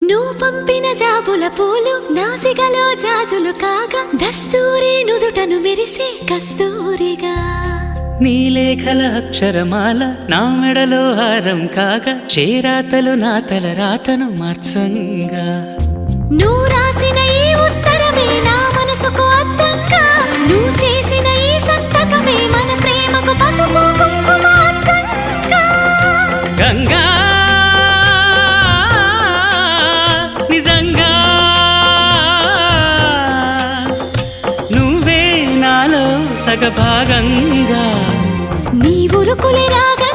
నువ్వు పంపిన జాబుల పూలు నాసికలో జాజులు కాగా దస్తూరి నుదుటను మెరిసే కస్తూరిగా నీలేఖల అక్షరమాల నా మెడలో హారం కాగా చేరాతలు నా తల రాతను మార్చంగా నువ్వు రాసిన ఈ ఉత్తరమే నా మనసుకు అద్దంగా నువ్వు చేసిన ఈ సంతకమే మన ప్రేమకు పసుపు కుంకుమ అద్దంగా గంగా నిజంగా నువ్వే నాలో సగభాగంగా నీ ఉరుకులే రాగా